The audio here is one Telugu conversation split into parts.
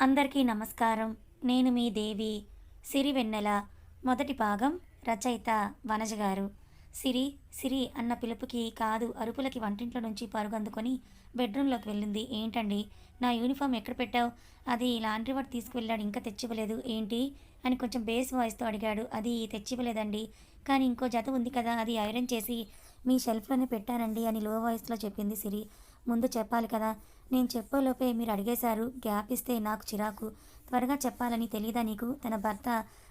అందరికీ నమస్కారం. నేను మీ దేవి. సిరివెన్నెల మొదటి భాగం. రచయిత వనజ గారు. సిరి, సిరి అన్న పిలుపుకి కాదు అరుపులకి వంటింట్లో నుంచి పరుగందుకొని బెడ్రూమ్‌లోకి వెళ్ళింది. ఏంటండి? నా యూనిఫార్మ్ ఎక్కడ పెట్టావు? అది లాండ్రీ వాడు తీసుకువెళ్ళాడు ఇంకా తెచ్చివ్వలేదు. ఏంటి? అని కొంచెం బేస్ వాయిస్‌తో అడిగాడు. అది తెచ్చివ్వలేదండి. కానీ ఇంకో జత ఉంది కదా! అది ఐరన్ చేసి మీ షెల్ఫ్‌లోనే పెట్టానండి అని లో వాయిస్‌లో చెప్పింది సిరి. ముందు చెప్పాలి కదా! నేను చెప్పేలోపే మీరు అడిగేశారు. గ్యాప్ ఇస్తే నాకు చిరాకు. త్వరగా చెప్పాలని తెలీదా నీకు? తన భర్త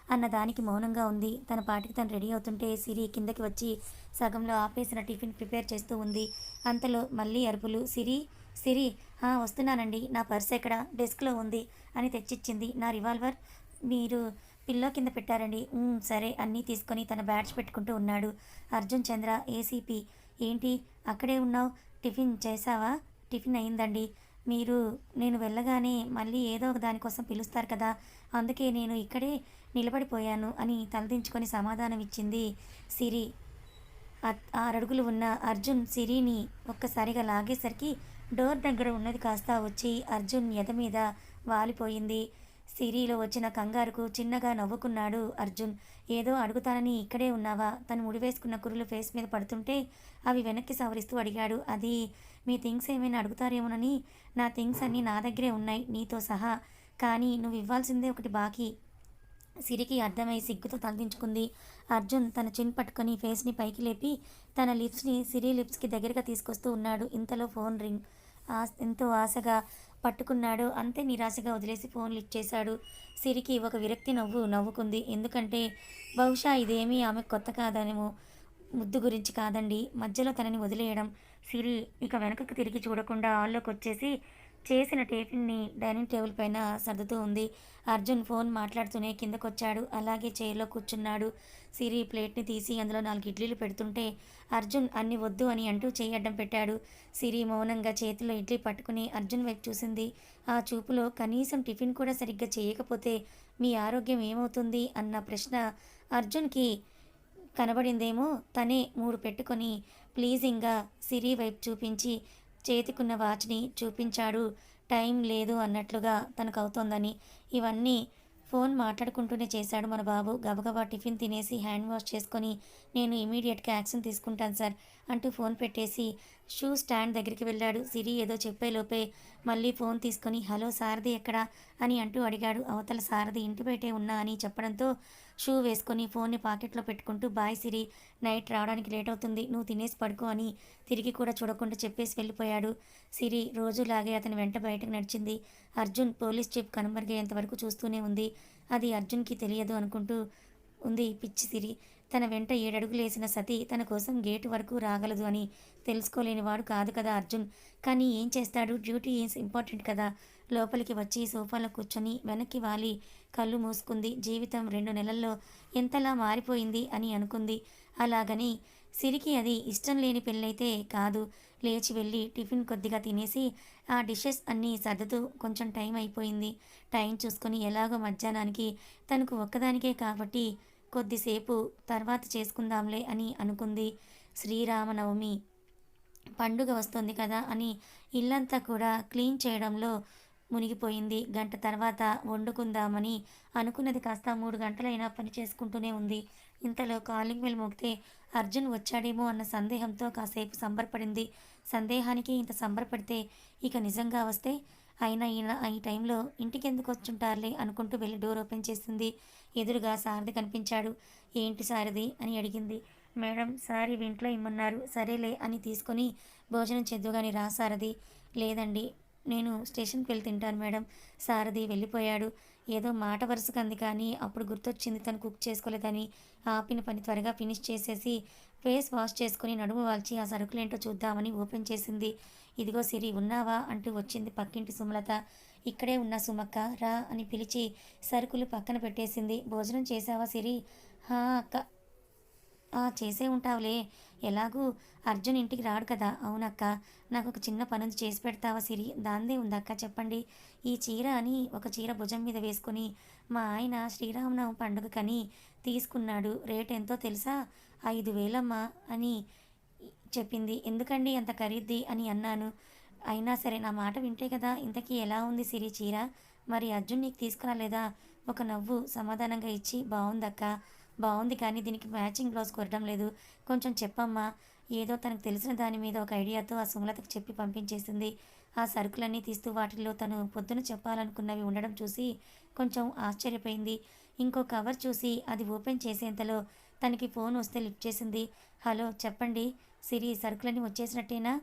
అన్నదానికి మౌనంగా ఉంది. తన పాటికి తను రెడీ అవుతుంటే సిరి కిందకి వచ్చి సగంలో ఆపేసిన టిఫిన్ ప్రిపేర్ చేస్తూ ఉంది. అంతలో మళ్ళీ అరుపులు. సిరి, సిరి, వస్తున్నానండి. నా పర్స్ ఎక్కడ? డెస్క్‌లో ఉంది అని తెచ్చిచ్చింది. నా రివాల్వర్ మీరు పిల్లో కింద పెట్టారండి. సరే అన్నీ తీసుకొని తన బ్యాడ్జ్ పెట్టుకుంటూ ఉన్నాడు. అర్జున్ చంద్ర ఏసీపీ. ఏంటి అక్కడే ఉన్నావు? టిఫిన్ చేశావా? టిఫిన్ అయిందండి. మీరు నేను వెళ్ళగానే మళ్ళీ ఏదో ఒక దానికోసం పిలుస్తారు కదా! అందుకే నేను ఇక్కడే నిలబడిపోయాను అని తలదించుకొని సమాధానం ఇచ్చింది సిరి. 6 అడుగులు ఉన్న అర్జున్ సిరిని ఒక్కసారిగా లాగేసరికి డోర్ దగ్గర ఉన్నది కాస్త వచ్చి అర్జున్ ఎద మీద వాలిపోయింది. సిరిలో వచ్చిన కంగారుకు చిన్నగా నవ్వుకున్నాడు అర్జున్. ఏదో అడుగుతానని ఇక్కడే ఉన్నావా? తను ముడివేసుకున్న కురులు ఫేస్ మీద పడుతుంటే అవి వెనక్కి సవరిస్తూ అడిగాడు. అది మీ థింగ్స్ ఏమైనా అడుగుతారేమోనని. నా థింగ్స్ అన్నీ నా దగ్గరే ఉన్నాయి నీతో సహా. కానీ నువ్వు ఇవ్వాల్సిందే ఒకటి బాకీ. సిరికి అర్థమై సిగ్గుతో తలదించుకుంది. అర్జున్ తన చిన్ పట్టుకొని ఫేస్‌ని పైకి లేపి తన లిప్స్‌ని సిరి లిప్స్‌కి దగ్గరగా తీసుకొస్తూ ఉన్నాడు. ఇంతలో ఫోన్ రింగ్. ఎంతో ఆశగా పట్టుకున్నాడు. అంతే నిరాశగా వదిలేసి ఫోన్ లిఫ్ట్ చేశాడు. సిరికి ఒక విరక్తి నవ్వు నవ్వుకుంది. ఎందుకంటే బహుశా ఇదేమీ ఆమెకు కొత్త కాదనేమో. ముద్దు గురించి కాదండి. మధ్యలో తనని వదిలేయడం. సిరి ఇక వెనకకి తిరిగి చూడకుండా హాల్లోకొచ్చేసి చేసిన టిఫిన్‌ని డైనింగ్ టేబుల్ పైన సర్దుతూ ఉంది. అర్జున్ ఫోన్ మాట్లాడుతూనే కిందకొచ్చాడు. అలాగే చైర్‌లో కూర్చున్నాడు. సిరి ప్లేట్‌ని తీసి అందులో 4 ఇడ్లీలు పెడుతుంటే అర్జున్ అన్ని వద్దు అని అంటూ చెయ్యి అడ్డం పెట్టాడు. సిరి మౌనంగా చేతిలో ఇడ్లీ పట్టుకుని అర్జున్ వైపు చూసింది. ఆ చూపులో కనీసం టిఫిన్ కూడా సరిగ్గా చేయకపోతే మీ ఆరోగ్యం ఏమవుతుంది అన్న ప్రశ్న అర్జున్‌కి కనబడిందేమో. తనే 3 పెట్టుకొని ప్లీజింగ్‌గా సిరి వైపు చూపించి చేతికున్న వాచ్‌ని చూపించాడు. టైం లేదు అన్నట్లుగా తనకవుతోందని. ఇవన్నీ ఫోన్ మాట్లాడుకుంటూనే చేశాడు మన బాబు. గబగబా టిఫిన్ తినేసి హ్యాండ్ వాష్ చేసుకొని నేను ఇమ్మీడియేట్‌గా యాక్షన్ తీసుకుంటాను సార్ అంటూ ఫోన్ పెట్టేసి షూ స్టాండ్ దగ్గరికి వెళ్ళాడు. సిరి ఏదో చెప్పేలోపే మళ్ళీ ఫోన్ తీసుకొని హలో సారథి ఎక్కడా అని అంటూ అడిగాడు. అవతల సారథి ఇంటి బయటే ఉన్నా అని చెప్పడంతో షూ వేసుకొని ఫోన్ని పాకెట్లో పెట్టుకుంటూ బాయ్ సిరి, నైట్ రావడానికి లేట్ అవుతుంది. నువ్వు తినేసి పడుకో అని తిరిగి కూడా చూడకుండా చెప్పేసి వెళ్ళిపోయాడు. సిరి రోజులాగే అతని వెంట బయటకు నడిచింది. అర్జున్ పోలీస్ జీప్ కనుమరుగయ్యేంత వరకు చూస్తూనే ఉంది. అది అర్జున్‌కి తెలియదు అనుకుంటూ ఉంది పిచ్చి సిరి. తన వెంట 7 అడుగులేసిన సతి తన కోసం గేటు వరకు రాగలదు అని తెలుసుకోలేనివాడు కాదు కదా అర్జున్. కానీ ఏం చేస్తాడు? డ్యూటీ ఈజ్ ఇంపార్టెంట్ కదా! లోపలికి వచ్చి సోఫాలో కూర్చొని వెనక్కి వాలి కళ్ళు మూసుకుంది. జీవితం 2 నెలల్లో ఎంతలా మారిపోయింది అని అనుకుంది. అలాగని సిరికి అది ఇష్టం లేని పెళ్ళైతే కాదు. లేచి వెళ్ళి టిఫిన్ కొద్దిగా తినేసి ఆ డిషెస్ అన్నీ సర్దుతూ కొంచెం టైం అయిపోయింది. టైం చూసుకొని ఎలాగో మధ్యాహ్నానికి తనకు ఒక్కదానికే కాబట్టి కొద్దిసేపు తర్వాత చేసుకుందాంలే అని అనుకుంది. శ్రీరామనవమి పండుగ వస్తుంది కదా అని ఇల్లంతా కూడా క్లీన్ చేయడంలో మునిగిపోయింది. గంట తర్వాత వండుకుందామని అనుకున్నది కాస్త 3 గంటలైనా పని చేసుకుంటూనే ఉంది. ఇంతలో కాలింగ్ బెల్ మోగితే అర్జున్ వచ్చాడేమో అన్న సందేహంతో కాసేపు సంబరపడింది. సందేహానికి ఇంత సంబరపడితే ఇక నిజంగా వస్తే అయినా ఈయన ఈ టైంలో ఇంటికెందుకొచ్చుంటారులే అనుకుంటూ వెళ్ళి డోర్ ఓపెన్ చేసింది. ఎదురుగా సారథి కనిపించాడు. ఏంటి సారథి అని అడిగింది. మేడం సార్ ఇవి ఇంట్లో ఇమ్మన్నారు. సరేలే అని తీసుకొని భోజనం చేద్దువుగాని రా సారథి. లేదండి నేను స్టేషన్‌కి వెళ్ళి తింటాను మేడం. సారథి వెళ్ళిపోయాడు. ఏదో మాట వరుసకు అంది కానీ అప్పుడు గుర్తొచ్చింది తను కుక్ చేసుకోలేదని. ఆపిన పని త్వరగా ఫినిష్ చేసేసి ఫేస్ వాష్ చేసుకొని నడుము వాల్చి ఆ సరుకులేంటో చూద్దామని ఓపెన్ చేసింది. ఇదిగో సిరి ఉన్నావా అంటూ వచ్చింది పక్కింటి సుమలత. ఇక్కడే ఉన్నా సుమక్క రా అని పిలిచి సరుకులు పక్కన పెట్టేసింది. భోజనం చేశావా సిరి? హా అక్క. చేసే ఉంటావులే. ఎలాగూ అర్జున్ ఇంటికి రాడు కదా! అవునక్క. నాకొక చిన్న పనుంది చేసి పెడతావా సిరి? దాందే ఉందక్క చెప్పండి. ఈ చీర అని ఒక చీర భుజం మీద వేసుకొని మా ఆయన శ్రీరామనవమి పండుగకని తీసుకున్నాడు. రేటెంతో తెలుసా? 5,000 అని చెప్పింది. ఎందుకండి అంత ఖరీదుది అని అన్నాను. అయినా సరే నా మాట వింటే కదా! ఇంతకీ ఎలా ఉంది సిరి చీర? మరి అర్జున్ నీకు తీసుకురాలేదా? ఒక నవ్వు సమాధానంగా ఇచ్చి, బావుందక్క. బావుంది కానీ దీనికి మ్యాచింగ్ బ్లౌజ్ కుదరడం లేదు. కొంచెం చెప్పమ్మా. ఏదో తనకు తెలిసిన దాని మీద ఒక ఐడియాతో ఆ సుమలతకు చెప్పి పంపించేసింది. ఆ సరుకులన్నీ తీస్తూ వాటిల్లో తను పొద్దున చెప్పాలనుకున్నవి ఉండడం చూసి కొంచెం ఆశ్చర్యపోయింది. ఇంకో కవర్ చూసి అది ఓపెన్ చేసేంతలో తనకి ఫోన్ వస్తే లిఫ్ట్ చేసింది. హలో చెప్పండి. సిరి, సరుకులన్నీ వచ్చేసినట్టేనా?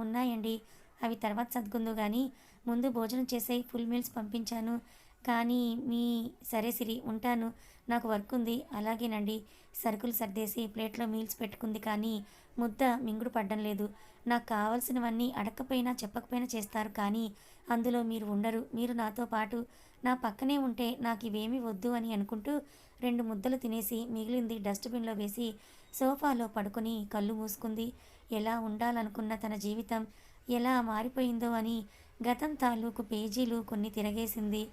ఉన్నాయండి. అవి తర్వాత సర్దుకుందువు గానీ ముందు భోజనం చేసేయి. ఫుల్ మీల్స్ పంపించాను. కానీ మీ సరే సిరి, ఉంటాను. నాకు వర్క్ ఉంది. అలాగేనండి. సరుకులు సర్దేసి ప్లేట్లో మీల్స్ పెట్టుకుంది కానీ ముద్ద మింగుడు పడ్డం లేదు. నాకు కావాల్సినవన్నీ అడగకపోయినా చెప్పకపోయినా చేస్తారు కానీ అందులో మీరు ఉండరు. మీరు నాతో పాటు నా పక్కనే ఉంటే నాకు ఇవేమీ వద్దు అని అనుకుంటూ 2 ముద్దలు తినేసి మిగిలింది డస్ట్‌బిన్‌లో వేసి సోఫాలో పడుకొని కళ్ళు మూసుకుంది. ఎలా ఉండాలనుకున్న తన జీవితం ఎలా మారిపోయిందో అని గతం తాలూకు పేజీలు కొన్ని తిరగేసింది.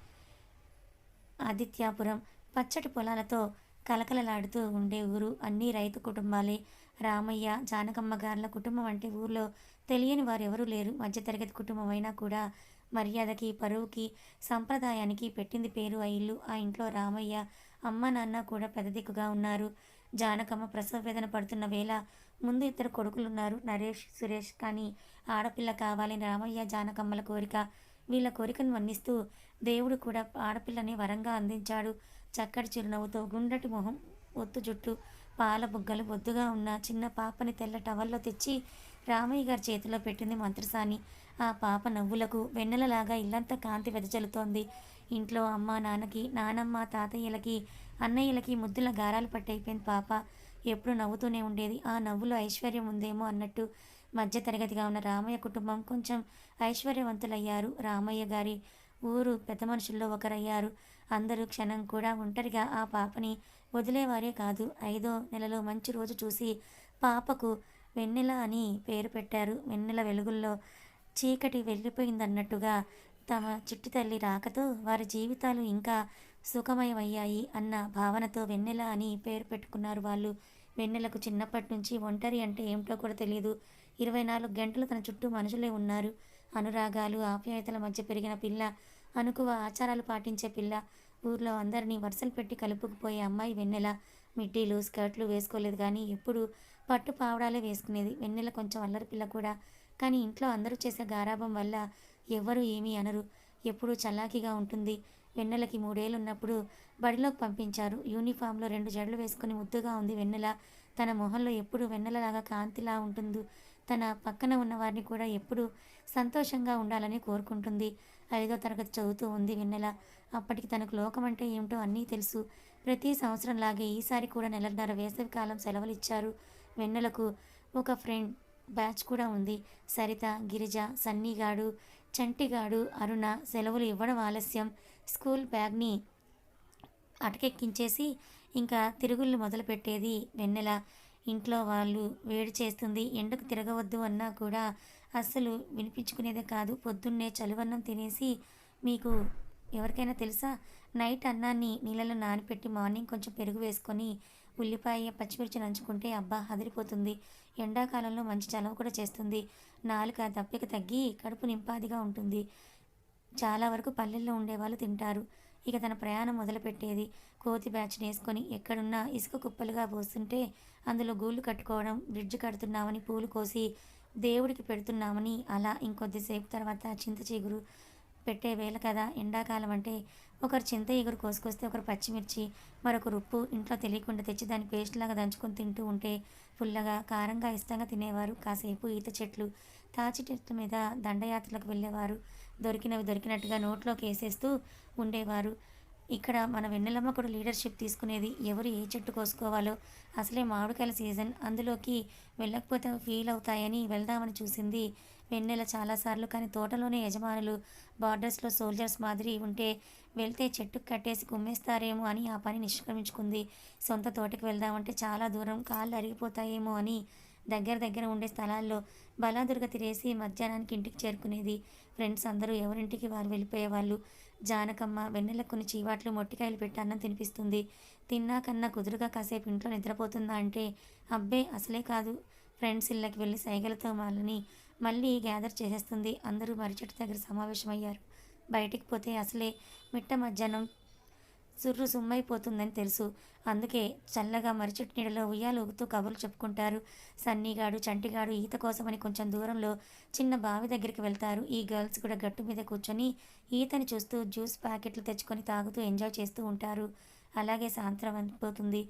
ఆదిత్యాపురం పచ్చటి పొలాలతో కలకలలాడుతూ ఉండే ఊరు. అన్నీ రైతు కుటుంబాలే. రామయ్య, జానకమ్మ గార్ల కుటుంబం అంటే ఊర్లో తెలియని వారెవరూ లేరు. మధ్యతరగతి కుటుంబం అయినా కూడా మర్యాదకి, పరువుకి, సంప్రదాయానికి పెట్టింది పేరు ఆ ఇల్లు. ఆ ఇంట్లో రామయ్య అమ్మ, నాన్న కూడా పెద్ద దిక్కుగా ఉన్నారు. జానకమ్మ ప్రసవ వేదన పడుతున్న వేళ ముందు 2 కొడుకులున్నారు, నరేష్, సురేష్. కానీ ఆడపిల్ల కావాలని రామయ్య, జానకమ్మల కోరిక. వీళ్ళ కోరికను మన్నిస్తూ దేవుడు కూడా ఆడపిల్లని వరంగా అందించాడు. చక్కటి చిరునవ్వుతో, గుండ్రటి మొహం, ఒత్తు జుట్టు, పాల బుగ్గలు, బొద్దుగా ఉన్న చిన్న పాపని తెల్ల టవల్లో తెచ్చి రామయ్య గారి చేతిలో పెట్టింది మంత్రసాని. ఆ పాప నవ్వులకు వెన్నెలలాగా ఇల్లంతా కాంతి వెదజల్లుతోంది. ఇంట్లో అమ్మ, నాన్నకి, నానమ్మ, తాతయ్యలకి, అన్నయ్యలకి ముద్దుల గారాలు పట్టయిపోయింది పాప. ఎప్పుడు నవ్వుతూనే ఉండేది. ఆ నవ్వులో ఐశ్వర్యం ఉందేమో అన్నట్టు. మధ్య తరగతిగా ఉన్న రామయ్య కుటుంబం కొంచెం ఐశ్వర్యవంతులయ్యారు. రామయ్య గారి ఊరు పెద్ద మనుషుల్లో ఒకరయ్యారు. అందరూ క్షణం కూడా ఒంటరిగా ఆ పాపని వదిలేవారే కాదు. 5వ నెలలో మంచి రోజు చూసి పాపకు వెన్నెల అని పేరు పెట్టారు. వెన్నెల వెలుగుల్లో చీకటి వెళ్ళిపోయిందన్నట్టుగా తమ చిట్టి తల్లి రాకతో వారి జీవితాలు ఇంకా సుఖమయమయ్యాయి అన్న భావనతో వెన్నెల అని పేరు పెట్టుకున్నారు వాళ్ళు. వెన్నెలకు చిన్నప్పటి నుంచి ఒంటరి అంటే ఏమిటో కూడా తెలియదు. 24 గంటలు తన చుట్టూ మనుషులే ఉన్నారు. అనురాగాలు, ఆప్యాయతల మధ్య పెరిగిన పిల్ల, అనుకువ ఆచారాలు పాటించే పిల్ల. ఊర్లో అందరినీ వరుసలు పెట్టి కలుపుకుపోయే అమ్మాయి వెన్నెల. మిడ్డీలు, స్కర్ట్లు వేసుకోలేదు కానీ ఎప్పుడు పట్టు పావడాలే వేసుకునేది. వెన్నెల కొంచెం అల్లరి పిల్ల కూడా. కానీ ఇంట్లో అందరూ చేసే గారాబం వల్ల ఎవ్వరూ ఏమీ అనరు. ఎప్పుడూ చలాకీగా ఉంటుంది. వెన్నెలకి 3 ఏళ్ళున్నప్పుడు బడిలోకి పంపించారు. యూనిఫామ్‌లో 2 జడలు వేసుకుని ముద్దుగా ఉంది వెన్నెల. తన మొహంలో ఎప్పుడూ వెన్నెలలాగా కాంతిలా ఉంటుంది. తన పక్కన ఉన్న వారిని కూడా ఎప్పుడూ సంతోషంగా ఉండాలని కోరుకుంటుంది. 5వ తరగతి చదువుతూ ఉంది వెన్నెల. అప్పటికి తనకు లోకం అంటే ఏమిటో అన్నీ తెలుసు. ప్రతి సంవత్సరంలాగే ఈసారి కూడా నెలన్నర వేసవికాలం సెలవులిచ్చారు. వెన్నెలకు ఒక ఫ్రెండ్ బ్యాచ్ కూడా ఉంది. సరిత, గిరిజ, సన్నీగాడు, చంటిగాడు, అరుణ. సెలవులు ఇవ్వడం ఆలస్యం. స్కూల్ బ్యాగ్‌ని అటకెక్కించేసి ఇంకా తిరుగుళ్ళు మొదలుపెట్టేది వెన్నెల. ఇంట్లో వాళ్ళు వేడి చేస్తుంది, ఎండకు తిరగవద్దు అన్నా కూడా అస్సలు వినిపించుకునేదే కాదు. పొద్దున్నే చలివన్నం తినేసి, మీకు ఎవరికైనా తెలుసా, నైట్ అన్నాన్ని నీళ్ళలో నానపెట్టి మార్నింగ్ కొంచెం పెరుగు వేసుకొని ఉల్లిపాయ, పచ్చిమిర్చి నంచుకుంటే అబ్బా అదిరిపోతుంది. ఎండాకాలంలో మంచి చలవ కూడా చేస్తుంది. నాలుక దప్పిక తగ్గి కడుపు నింపాదిగా ఉంటుంది. చాలా వరకు పల్లెల్లో ఉండేవాళ్ళు తింటారు. ఇక తన ప్రయాణం మొదలుపెట్టేది. కోతి బ్యాచ్‌ని ఏసుకొని ఎక్కడున్నా ఇసుక కుప్పలుగా పోస్తుంటే అందులో గూళ్ళు కట్టుకోవడం, బ్రిడ్జ్ కడుతున్నామని పూలు కోసి దేవుడికి పెడుతున్నామని అలా. ఇంకొద్దిసేపు తర్వాత చింత చిగురు పెట్టే వేళ కదా ఎండాకాలం అంటే. ఒకరు చింత ఇగురు కోసుకొస్తే ఒకరు పచ్చిమిర్చి, మరొకరు ఉప్పు ఇంట్లో తెలియకుండా తెచ్చి దాన్ని పేస్ట్‌లాగా దంచుకొని తింటూ ఉంటే పుల్లగా, కారంగా ఇష్టంగా తినేవారు. కాసేపు ఈత చెట్లు, తాచి చెట్ల మీద దండయాత్రలకు వెళ్ళేవారు. దొరికినవి దొరికినట్టుగా నోట్లోకి ఏసేస్తూ ఉండేవారు. ఇక్కడ మన వెన్నెలమ్మ కూడా లీడర్‌షిప్ తీసుకునేది. ఎవరు ఏ చెట్టు కోసుకోవాలో. అసలే మామిడికాయల సీజన్. అందులోకి వెళ్ళకపోతే ఫీల్ అవుతాయని వెళ్దామని చూసింది వెన్నెల చాలాసార్లు. కానీ తోటలోనే యజమానులు బార్డర్స్‌లో సోల్జర్స్ మాదిరి ఉంటే వెళ్తే చెట్టుకు కట్టేసి కుమ్మేస్తారేమో అని ఆ పని నిష్క్రమించుకుంది. సొంత తోటకి వెళ్దామంటే చాలా దూరం, కాళ్ళు అరిగిపోతాయేమో అని దగ్గర దగ్గర ఉండే స్థలాల్లో బలాదురుగా తిరేసి మధ్యాహ్నానికి ఇంటికి చేరుకునేది. ఫ్రెండ్స్ అందరూ ఎవరింటికి వారు వెళ్ళిపోయేవాళ్ళు. జానకమ్మ వెన్నెలకు కొన్ని చీవాట్లు, మొట్టికాయలు పెట్టి అన్నం తినిపిస్తుంది. తిన్నాకన్నా కుదురుగా కాసేపు ఇంట్లో నిద్రపోతుందా అంటే అబ్బే అసలే కాదు. ఫ్రెండ్స్ ఇళ్ళకి వెళ్ళి సైగలతో వాళ్ళని మళ్ళీ గ్యాదర్ చేసేస్తుంది. అందరూ మర్రి చెట్టు దగ్గర సమావేశమయ్యారు. బయటికి పోతే అసలే మిట్ట మధ్యాహ్నం సుర్రు సుమ్మయిపోతుందని తెలుసు. అందుకే చల్లగా మరిచెట్టు నీడలో ఉయ్యాలు ఊగుతూ కబుర్లు చెప్పుకుంటారు. సన్నీగాడు, చంటిగాడు ఈత కోసమని కొంచెం దూరంలో చిన్న బావి దగ్గరికి వెళ్తారు. ఈ గర్ల్స్ కూడా గట్టు మీద కూర్చొని ఈతని చూస్తూ జ్యూస్ ప్యాకెట్లు తెచ్చుకొని తాగుతూ ఎంజాయ్ చేస్తూ ఉంటారు. అలాగే సాయంత్రం అయిపోతుంది.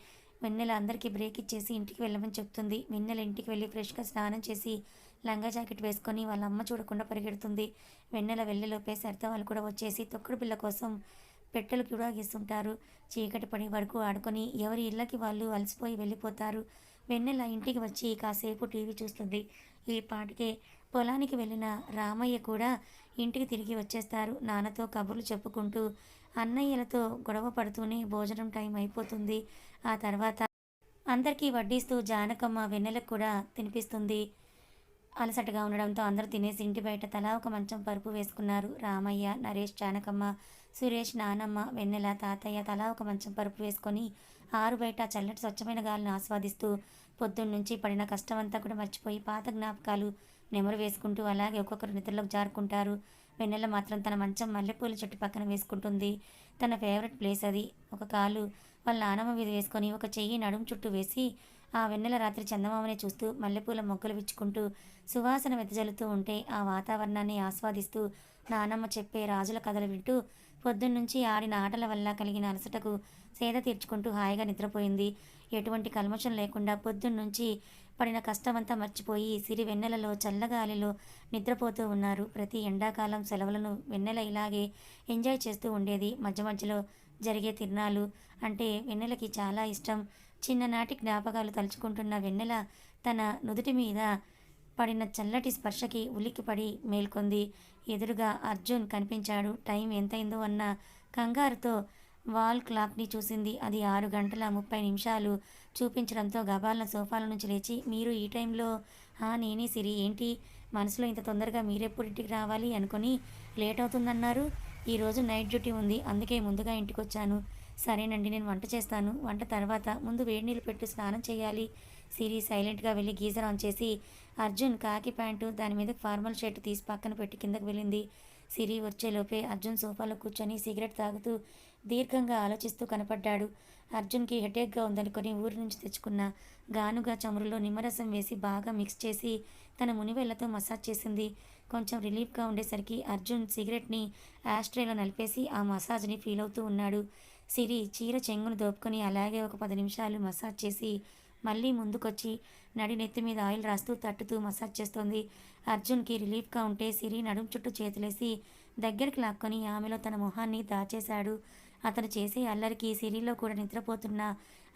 వెన్నెల అందరికీ బ్రేక్ ఇచ్చేసి ఇంటికి వెళ్ళమని చెప్తుంది. వెన్నెల ఇంటికి వెళ్ళి ఫ్రెష్గా స్నానం చేసి లంగా జాకెట్ వేసుకొని వాళ్ళ అమ్మ చూడకుండా పరిగెడుతుంది. వెన్నెల వెళ్ళేలోపే సరిత వాళ్ళు కూడా వచ్చేసి తొక్కుడు పిల్ల కోసం పెట్టెలు కూడా గీస్తుంటారు. చీకటి పడే వరకు ఆడుకొని ఎవరి ఇళ్ళకి వాళ్ళు అలసిపోయి వెళ్ళిపోతారు. వెన్నెల ఇంటికి వచ్చి కాసేపు టీవీ చూస్తుంది. ఈ పాటికే పొలానికి వెళ్ళిన రామయ్య కూడా ఇంటికి తిరిగి వచ్చేస్తారు. నాన్నతో కబుర్లు చెప్పుకుంటూ అన్నయ్యలతో గొడవ పడుతూనే భోజనం టైం అయిపోతుంది. ఆ తర్వాత అందరికీ వడ్డిస్తూ జానకమ్మ వెన్నెలకు కూడా తినిపిస్తుంది. అలసటగా ఉండడంతో అందరూ తినేసి ఇంటి బయట తలా ఒక మంచం పరుపు వేసుకున్నారు. రామయ్య, నరేష్, జానకమ్మ, సురేష్, నానమ్మ, వెన్నెల, తాతయ్య తలా ఒక మంచం పరుపు వేసుకొని ఆరు బయట చల్లటి స్వచ్ఛమైన గాలిని ఆస్వాదిస్తూ పొద్దున్నుంచి పడిన కష్టమంతా కూడా మర్చిపోయి పాత జ్ఞాపకాలు నెమరు వేసుకుంటూ అలాగే ఒక్కొక్కరు నిద్రలోకి జారుకుంటారు. వెన్నెల మాత్రం తన మంచం మల్లెపూల చెట్టు పక్కన వేసుకుంటుంది. తన ఫేవరెట్ ప్లేస్ అది. ఒక కాలు వాళ్ళ నానమ్మ మీద వేసుకొని ఒక చెయ్యి నడుము చుట్టూ వేసి ఆ వెన్నెల రాత్రి చందమామనే చూస్తూ మల్లెపూల మొగ్గలు విచ్చుకుంటూ సువాసన వెదజల్లుతూ ఉంటే ఆ వాతావరణాన్ని ఆస్వాదిస్తూ నానమ్మ చెప్పే రాజుల కథలు వింటూ పొద్దున్నుంచి ఆడిన ఆటల వల్ల కలిగిన అలసటకు సేద తీర్చుకుంటూ హాయిగా నిద్రపోయింది. ఎటువంటి కల్మషం లేకుండా పొద్దున్నుంచి పడిన కష్టమంతా మర్చిపోయి సిరి వెన్నెలలో చల్లగాలిలో నిద్రపోతూ ఉన్నారు. ప్రతి ఎండాకాలం సెలవులను వెన్నెల ఇలాగే ఎంజాయ్ చేస్తూ ఉండేది. మధ్య మధ్యలో జరిగే తిరణాలు అంటే వెన్నెలకి చాలా ఇష్టం. చిన్ననాటి జ్ఞాపకాలు తలుచుకుంటున్న వెన్నెల తన నుదుటి మీద పడిన చల్లటి స్పర్శకి ఉలిక్కిపడి మేల్కొంది. ఎదురుగా అర్జున్ కనిపించాడు. టైం ఎంతైందో అన్న కంగారుతో వాల్ క్లాక్ని చూసింది. అది 6:30 చూపించడంతో గబాలన సోఫాల నుంచి లేచి, మీరు ఈ టైంలో? నేనే సిరి. ఏంటి మనసులో ఇంత తొందరగా మీరెప్పుడు ఇంటికి రావాలి అనుకుని లేట్ అవుతుందన్నారు? ఈరోజు నైట్ డ్యూటీ ఉంది, అందుకే ముందుగా ఇంటికొచ్చాను. సరేనండి, నేను వంట చేస్తాను. వంట తర్వాత ముందు వేడి నీళ్ళు పెట్టి స్నానం చేయాలి. సిరి సైలెంట్గా వెళ్ళి గీజర్ ఆన్ చేసి అర్జున్ కాకి ప్యాంటు దాని మీద ఫార్మల్ షర్ట్ తీసి పక్కన పెట్టి కిందకు వెళ్ళింది. సిరి వచ్చేలోపే అర్జున్ సోఫాలో కూర్చొని సిగరెట్ తాగుతూ దీర్ఘంగా ఆలోచిస్తూ కనపడ్డాడు. అర్జున్కి హెడేక్గా ఉందనుకొని ఊరి నుంచి తెచ్చుకున్న గానుగా చమురులో నిమ్మరసం వేసి బాగా మిక్స్ చేసి తన మునివేళ్లతో మసాజ్ చేసింది. కొంచెం రిలీఫ్గా ఉండేసరికి అర్జున్ సిగరెట్ని యాస్ట్రేలో నలిపేసి ఆ మసాజ్ని ఫీల్ అవుతూ ఉన్నాడు. సిరి చీర చెంగును దోపుకొని అలాగే ఒక 10 నిమిషాలు మసాజ్ చేసి మళ్ళీ ముందుకొచ్చి నడి నెత్తి మీద ఆయిల్ రాస్తూ తట్టుతూ మసాజ్ చేస్తోంది. అర్జున్కి రిలీఫ్గా ఉంటే సిరి నడుం చుట్టూ చేతులేసి దగ్గరికి లాక్కొని ఆమెలో తన మొహాన్ని దాచేశాడు. అతను చేసే అల్లరికి సిరిలో కూడా నిద్రపోతున్న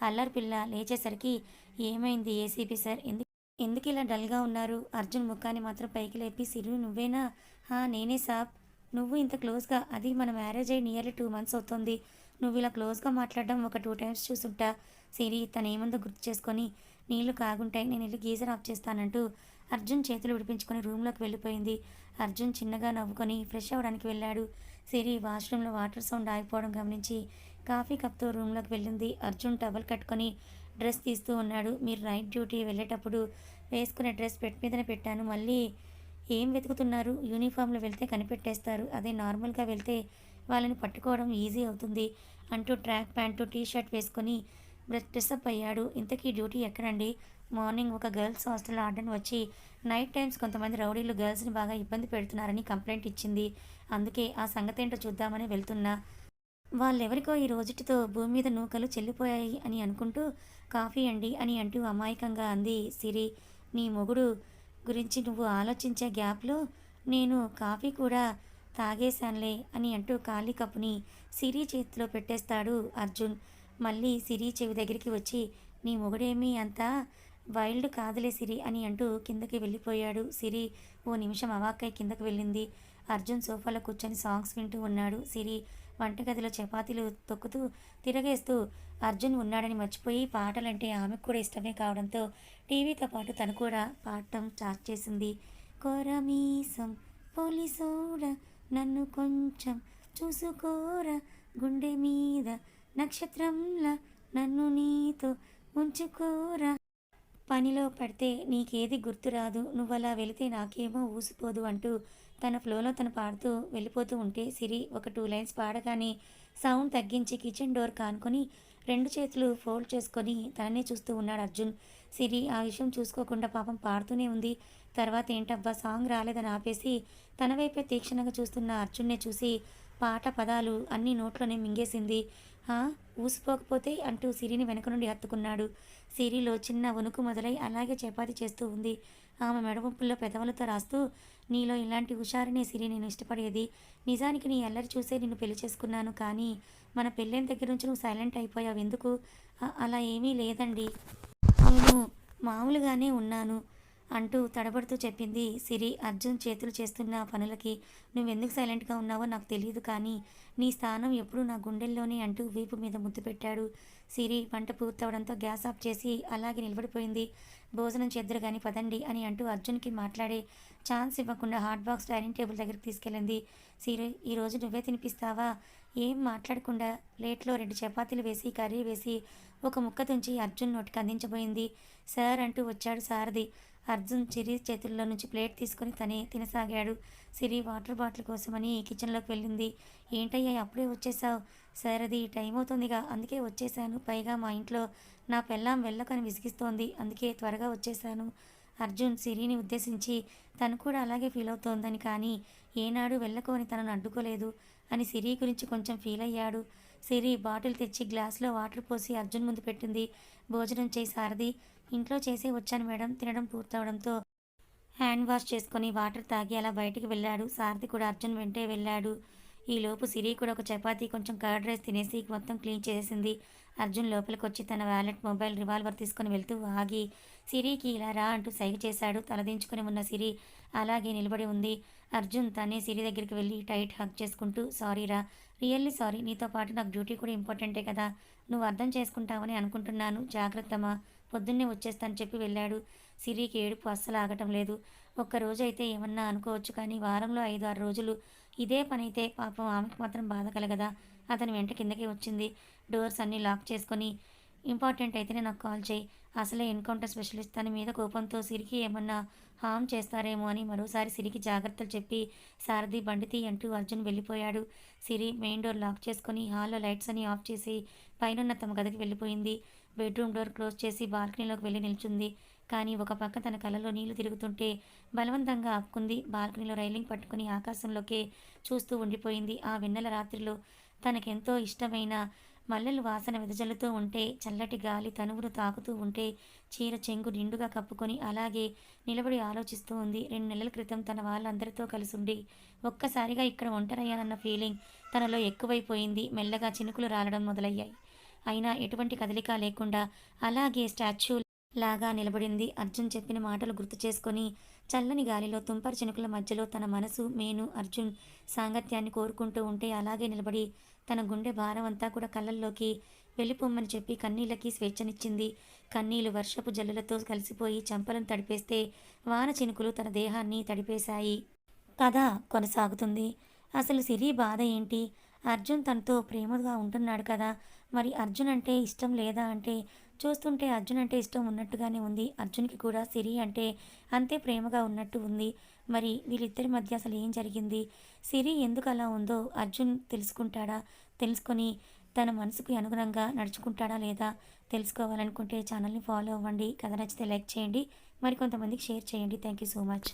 అల్లరి పిల్ల లేచేసరికి, ఏమైంది ఏసీపీ సార్, ఎందుకు ఇలా డల్గా ఉన్నారు? అర్జున్ ముఖాన్ని మాత్రం పైకి లేపి, సిరి నువ్వేనా? నేనే సాబ్. నువ్వు ఇంత క్లోజ్గా, అది మన మ్యారేజ్ అయ్యి నియర్లీ 2 months అవుతుంది. నువ్వు ఇలా క్లోజ్గా మాట్లాడడం ఒక 2 times చూసుంటా. సిరి తనేముందో గుర్తు చేసుకొని, నీళ్లు కాగుంటాయి, నేను వెళ్ళి గీజర్ ఆఫ్ చేస్తానంటూ అర్జున్ చేతులు విడిపించుకొని రూమ్లోకి వెళ్ళిపోయింది. అర్జున్ చిన్నగా నవ్వుకొని ఫ్రెష్ అవ్వడానికి వెళ్ళాడు. సిరి వాష్రూమ్లో వాటర్ సౌండ్ ఆగిపోవడం గమనించి కాఫీ కప్తో రూమ్లోకి వెళ్ళింది. అర్జున్ టవల్ కట్టుకొని డ్రెస్ తీస్తూ ఉన్నాడు. మీరు నైట్ డ్యూటీ వెళ్ళేటప్పుడు వేసుకునే డ్రెస్ పెట్టి మీదనే పెట్టాను. మళ్ళీ ఏం వెతుకుతున్నారు? యూనిఫామ్లో వెళ్తే కనిపెట్టేస్తారు, అదే నార్మల్గా వెళ్తే వాళ్ళని పట్టుకోవడం ఈజీ అవుతుంది అంటూ ట్రాక్ ప్యాంటు టీ షర్ట్ వేసుకొని డ్రెస్అప్ అయ్యాడు. ఇంతకీ డ్యూటీ ఎక్కడండి? మార్నింగ్ ఒక గర్ల్స్ హాస్టల్ ఆర్డర్ వచ్చి నైట్ టైమ్స్ కొంతమంది రౌడీలు గర్ల్స్ని బాగా ఇబ్బంది పెడుతున్నారని కంప్లైంట్ ఇచ్చింది. అందుకే ఆ సంగతేంటో చూద్దామని వెళ్తున్నా. వాళ్ళెవరికో ఈ రోజుటితో భూమి మీద నూకలు చెల్లిపోయాయి అని అనుకుంటూ కాఫీ అండి అని అంటూ అమాయకంగా అంది సిరి. నీ మొగుడు గురించి నువ్వు ఆలోచించే గ్యాప్లో నేను కాఫీ కూడా తాగేశానులే అని అంటూ ఖాళీ కప్పుని సిరి చేతిలో పెట్టేస్తాడు అర్జున్. మళ్ళీ సిరి చెవి దగ్గరికి వచ్చి, నీ మొగుడేమీ అంత వైల్డ్ కాదులే సిరి అని అంటూ కిందకి వెళ్ళిపోయాడు. సిరి ఓ నిమిషం అవాక్కై కిందకి వెళ్ళింది. అర్జున్ సోఫాలో కూర్చొని సాంగ్స్ వింటూ ఉన్నాడు. సిరి వంటగదిలో చపాతీలు తొక్కుతూ తిరగేస్తూ అర్జున్ ఉన్నాడని మర్చిపోయి పాటలంటే ఆమెకు కూడా ఇష్టమే కావడంతో టీవీతో పాటు తను కూడా పాడటం స్టార్ట్ చేసింది. కొరమీసం పోలీసోడా నన్ను కొంచెం చూసుకోరా, గుండె మీద నక్షత్రంలా నన్ను నీతో ఉంచుకోరా, పనిలో పడితే నీకేది గుర్తురాదు, నువ్వలా వెళితే నాకేమో ఊసిపోదు అంటూ తన ఫ్లోలో తను పాడుతూ వెళ్ళిపోతూ ఉంటే సిరి ఒక 2 లైన్స్ పాడగానే సౌండ్ తగ్గించి కిచెన్ డోర్ కానుకొని 2 చేతులు ఫోల్డ్ చేసుకొని తననే చూస్తూ ఉన్నాడు అర్జున్. సిరి ఆ విషయం చూసుకోకుండా పాపం పాడుతూనే ఉంది. తర్వాత ఏంటబ్బా సాంగ్ రాలేదని ఆపేసి తన వైపే తీక్షణంగా చూస్తున్న అర్జున్నే చూసి పాట పదాలు అన్నీ నోట్లోనే మింగేసింది. "ఆ! ఊసిపోకపోతే" అంటూ సిరిని వెనక నుండి హత్తుకున్నాడు. సిరిలో చిన్న వణుకు మొదలై అలాగే చపాతీ చేస్తూ ఉంది. ఆమె మెడవంపుల్లో పెదవులతో రాస్తూ, "నీలో ఇలాంటి హుషారునే సిరి నేను ఇష్టపడేది. నిజానికి నీ అల్లరి చూసే నిన్ను పెళ్లి చేసుకున్నాను. కానీ మన పెళ్ళైన దగ్గర నుంచి నువ్వు సైలెంట్ అయిపోయావు. ఎందుకు?" అలా ఏమీ లేదండి. నేను మామూలుగానే ఉన్నాను" అంటూ తడబడుతూ చెప్పింది సిరి. అర్జున్ చేతులు చేస్తున్న పనులకి "నువ్వెందుకు సైలెంట్‌గా ఉన్నావో నాకు తెలీదు కానీ నీ స్థానం ఎప్పుడూ నా గుండెల్లోనే" అంటూ వీపు మీద ముద్దు పెట్టాడు. సిరి వంట పూర్తవడంతో గ్యాస్ ఆఫ్ చేసి అలాగే నిలబడిపోయింది. "భోజనం చేద్దురు గాని పదండి" అని అంటూ అర్జున్‌కి మాట్లాడే ఛాన్స్ ఇవ్వకుండా హాట్ బాక్స్ డైనింగ్ టేబుల్ దగ్గరికి తీసుకెళ్ళింది. "సిరి ఈరోజు నువ్వే తినిపిస్తావా?" ఏం మాట్లాడకుండా ప్లేట్‌లో 2 చపాతీలు వేసి, కర్రీ వేసి, ఒక ముక్క తుంచి అర్జున్ నోటికి అందించబోయింది. "సార్" అంటూ వచ్చాడు సారథి. అర్జున్ సిరి చేతుల్లో నుంచి ప్లేట్ తీసుకొని తనే తినసాగాడు. సిరి వాటర్ బాటిల్ కోసమని కిచెన్లోకి వెళ్ళింది. "ఏంటయ్యా అప్పుడే వచ్చేసావు?" "సార్ అది టైం అవుతుందిగా అందుకే వచ్చేసాను. పైగా మా ఇంట్లో నా పెళ్ళాం వెళ్ళకని విసిగిస్తోంది. అందుకే త్వరగా వచ్చేసాను." అర్జున్ సిరిని ఉద్దేశించి తను కూడా అలాగే ఫీల్ అవుతోందని, కానీ ఏనాడు వెళ్ళకు అని తనను అడ్డుకోలేదు అని సిరి గురించి కొంచెం ఫీల్ అయ్యాడు. సిరి బాటిల్ తెచ్చి గ్లాసులో వాటర్ పోసి అర్జున్ ముందు పెట్టింది. "భోజనం చేయి సారథి." "ఇంట్లో చేసే వచ్చాను మేడం." తినడం పూర్తవడంతో హ్యాండ్ వాష్ చేసుకొని వాటర్ తాగి అలా బయటికి వెళ్ళాడు. సారథి కూడా అర్జున్ వెంటే వెళ్ళాడు. ఈలోపు సిరి కూడా ఒక చపాతీ కొంచెం కర్డ్ రైస్ తినేసి మొత్తం క్లీన్ చేసేసింది. అర్జున్ లోపలికొచ్చి తన వ్యాలెట్, మొబైల్, రివాల్వర్ తీసుకొని వెళ్తూ ఆగి సిరికి "ఇలా రా" అంటూ సైగ చేశాడు. తలదించుకొని ఉన్న సిరి అలాగే నిలబడి ఉంది. అర్జున్ తనే సిరి దగ్గరికి వెళ్ళి టైట్ హగ్ చేసుకుంటూ "సారీరా, రియల్లీ సారీ. నీతో పాటు నాకు డ్యూటీ కూడా ఇంపార్టెంటే కదా. నువ్వు అర్థం చేసుకుంటావని అనుకుంటున్నాను. జాగ్రత్తమా, పొద్దున్నే వచ్చేస్తాను" చెప్పి వెళ్ళాడు. సిరికి ఏడుపు అస్సలు ఆగటం లేదు. ఒక్కరోజైతే ఏమన్నా అనుకోవచ్చు కానీ వారంలో 5, 6 రోజులు ఇదే పనైతే పాపం ఆమెకు మాత్రం బాధ కలగదా? అతని వెంట కిందకి వచ్చింది. డోర్స్ అన్నీ లాక్ చేసుకొని "ఇంపార్టెంట్ అయితేనే నాకు కాల్ చేయి. అసలే ఎన్కౌంటర్ స్పెషలిస్ట్" తన మీద కోపంతో సిరికి ఏమన్నా హార్మ్ చేస్తారేమో అని మరోసారి సిరికి జాగ్రత్తలు చెప్పి సారథి బండి తీ అంటూ అర్జున్ వెళ్ళిపోయాడు. సిరి మెయిన్ డోర్ లాక్ చేసుకొని హాల్లో లైట్స్ అన్నీ ఆఫ్ చేసి పైనున్న తమ గదికి వెళ్ళిపోయింది. బెడ్రూమ్ డోర్ క్లోజ్ చేసి బాల్కనీలోకి వెళ్ళి నిల్చుంది. కానీ ఒక పక్క తన కళ్ళలో నీళ్లు తిరుగుతుంటే బలవంతంగా ఆపుకుంది. బాల్కనీలో రైలింగ్ పట్టుకుని ఆకాశంలోకే చూస్తూ ఉండిపోయింది. ఆ వెన్నెల రాత్రిలో తనకెంతో ఇష్టమైన మల్లెలు వాసన వెదజల్లుతూ ఉంటే, చల్లటి గాలి తనువును తాకుతూ ఉంటే, చీర చెంగు నిండుగా కప్పుకొని అలాగే నిలబడి ఆలోచిస్తూ ఉంది. 2 నెలల క్రితం తన వాళ్ళందరితో కలిసుండి ఒక్కసారిగా ఇక్కడ ఒంటరయ్యానన్న ఫీలింగ్ తనలో ఎక్కువైపోయింది. మెల్లగా చినుకులు రాలడం మొదలయ్యాయి. అయినా ఎటువంటి కదలిక లేకుండా అలాగే స్టాచ్యూ లాగా నిలబడింది. అర్జున్ చెప్పిన మాటలు గుర్తు చేసుకొని చల్లని గాలిలో తుంపరి చినుకుల మధ్యలో తన మనసు మేను అర్జున్ సాంగత్యాన్ని కోరుకుంటూ ఉంటే అలాగే నిలబడి తన గుండె భారం అంతా కూడా కళ్ళల్లోకి వెళ్ళిపోమ్మని చెప్పి కన్నీళ్ళకి స్వేచ్ఛనిచ్చింది. కన్నీళ్లు వర్షపు జల్లులతో కలిసిపోయి చెంపలను తడిపేస్తే వాన చినుకులు తన దేహాన్ని తడిపేశాయి. కథ కొనసాగుతుంది. అసలు సిరి బాధ ఏంటి? అర్జున్ తనతో ప్రేమగా ఉంటున్నాడు కదా, మరి అర్జున్ అంటే ఇష్టం లేదా అంటే, చూస్తుంటే అర్జున్ అంటే ఇష్టం ఉన్నట్టుగానే ఉంది. అర్జున్కి కూడా సిరి అంటే అంతే ప్రేమగా ఉన్నట్టు ఉంది. మరి వీళ్ళిద్దరి మధ్య అసలు ఏం జరిగింది? సిరి ఎందుకు అలా ఉందో అర్జున్ తెలుసుకుంటాడా? తెలుసుకొని తన మనసుకి అనుగుణంగా నడుచుకుంటాడా లేదా? తెలుసుకోవాలనుకుంటే ఛానల్ని ఫాలో అవ్వండి. కథ నచ్చితే లైక్ చేయండి, మరికొంతమందికి షేర్ చేయండి. Thank you so much.